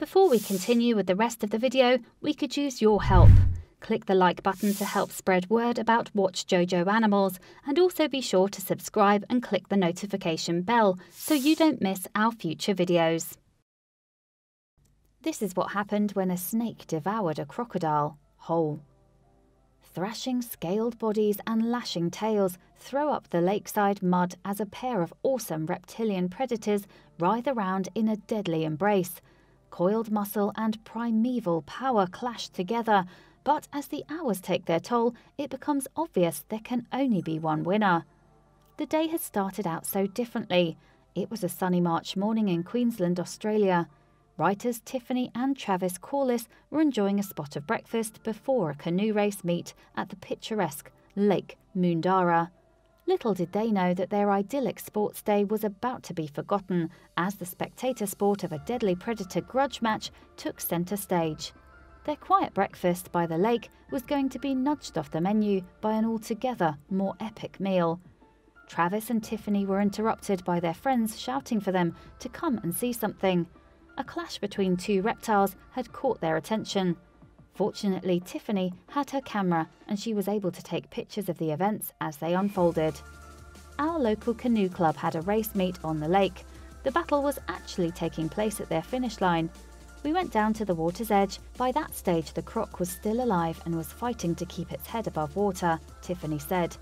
Before we continue with the rest of the video, we could use your help. Click the like button to help spread word about Watchjojo animals, and also be sure to subscribe and click the notification bell so you don't miss our future videos. This is what happened when a snake devoured a crocodile whole. Thrashing scaled bodies and lashing tails throw up the lakeside mud as a pair of awesome reptilian predators writhe around in a deadly embrace. Coiled muscle and primeval power clash together, but as the hours take their toll, it becomes obvious there can only be one winner. The day had started out so differently. It was a sunny March morning in Queensland, Australia. Writers Tiffany and Travis Corliss were enjoying a spot of breakfast before a canoe race meet at the picturesque Lake Moondara. Little did they know that their idyllic sports day was about to be forgotten as the spectator sport of a deadly predator grudge match took centre stage. Their quiet breakfast by the lake was going to be nudged off the menu by an altogether more epic meal. Travis and Tiffany were interrupted by their friends shouting for them to come and see something. A clash between two reptiles had caught their attention. Fortunately, Tiffany had her camera and she was able to take pictures of the events as they unfolded. Our local canoe club had a race meet on the lake. The battle was actually taking place at their finish line. We went down to the water's edge. By that stage, the croc was still alive and was fighting to keep its head above water, Tiffany said.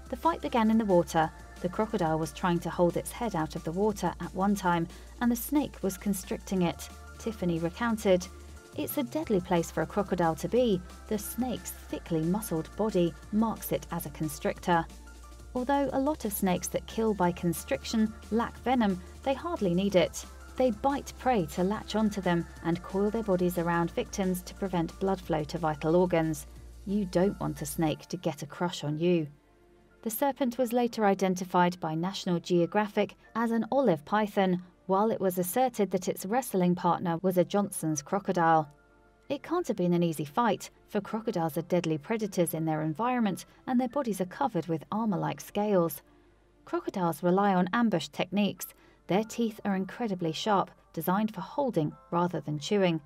The fight began in the water. The crocodile was trying to hold its head out of the water at one time, and the snake was constricting it, Tiffany recounted. It's a deadly place for a crocodile to be. The snake's thickly muscled body marks it as a constrictor. Although a lot of snakes that kill by constriction lack venom, they hardly need it. They bite prey to latch onto them and coil their bodies around victims to prevent blood flow to vital organs. You don't want a snake to get a crush on you. The serpent was later identified by National Geographic as an olive python, while it was asserted that its wrestling partner was a Johnson's crocodile. It can't have been an easy fight, for crocodiles are deadly predators in their environment and their bodies are covered with armor-like scales. Crocodiles rely on ambush techniques. Their teeth are incredibly sharp, designed for holding rather than chewing.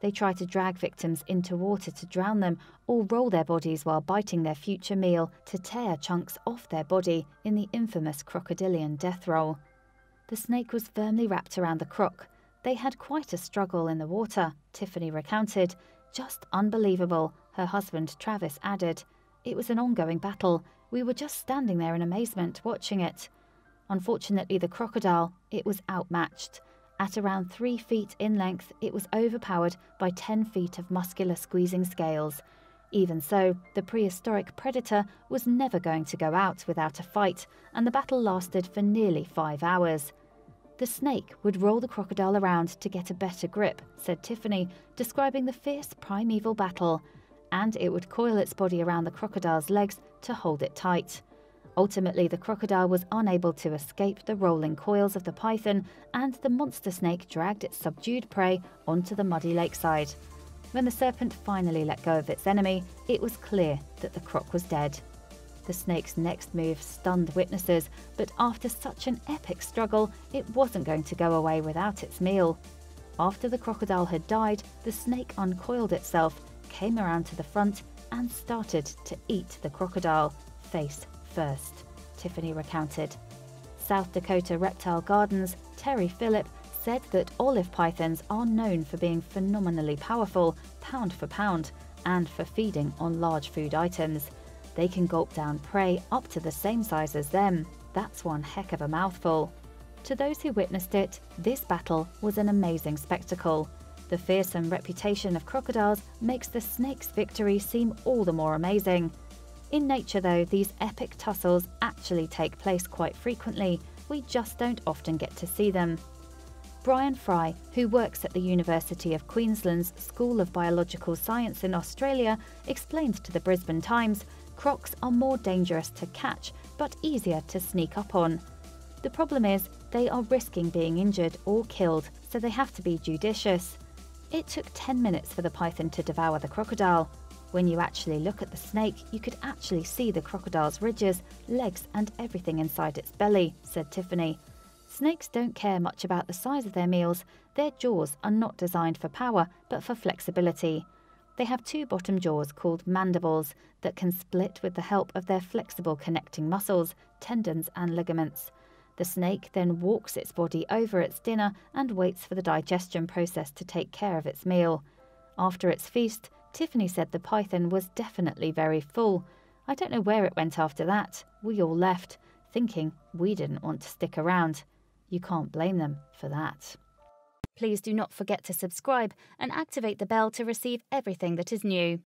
They try to drag victims into water to drown them or roll their bodies while biting their future meal to tear chunks off their body in the infamous crocodilian death roll. The snake was firmly wrapped around the croc. They had quite a struggle in the water, Tiffany recounted. Just unbelievable, her husband Travis added. It was an ongoing battle. We were just standing there in amazement watching it. Unfortunately, the crocodile, it was outmatched. At around 3 feet in length, it was overpowered by 10 feet of muscular squeezing scales. Even so, the prehistoric predator was never going to go out without a fight, and the battle lasted for nearly 5 hours. The snake would roll the crocodile around to get a better grip, said Tiffany, describing the fierce primeval battle, and it would coil its body around the crocodile's legs to hold it tight. Ultimately, the crocodile was unable to escape the rolling coils of the python, and the monster snake dragged its subdued prey onto the muddy lakeside. When the serpent finally let go of its enemy, it was clear that the croc was dead. The snake's next move stunned witnesses, but after such an epic struggle, it wasn't going to go away without its meal. After the crocodile had died, the snake uncoiled itself, came around to the front, and started to eat the crocodile, face first, Tiffany recounted. South Dakota Reptile Gardens' Terry Phillip said that olive pythons are known for being phenomenally powerful, pound for pound, and for feeding on large food items. They can gulp down prey up to the same size as them. That's one heck of a mouthful. To those who witnessed it, this battle was an amazing spectacle. The fearsome reputation of crocodiles makes the snake's victory seem all the more amazing. In nature, though, these epic tussles actually take place quite frequently. We just don't often get to see them. Brian Fry, who works at the University of Queensland's School of Biological Science in Australia, explained to the Brisbane Times, crocs are more dangerous to catch but easier to sneak up on. The problem is they are risking being injured or killed, so they have to be judicious. It took 10 minutes for the python to devour the crocodile. When you actually look at the snake, you could actually see the crocodile's ridges, legs and everything inside its belly, said Tiffany. Snakes don't care much about the size of their meals. Their jaws are not designed for power, but for flexibility. They have two bottom jaws called mandibles that can split with the help of their flexible connecting muscles, tendons and ligaments. The snake then walks its body over its dinner and waits for the digestion process to take care of its meal. After its feast, Tiffany said the python was definitely very full. I don't know where it went after that. We all left, thinking we didn't want to stick around. You can't blame them for that. Please do not forget to subscribe and activate the bell to receive everything that is new.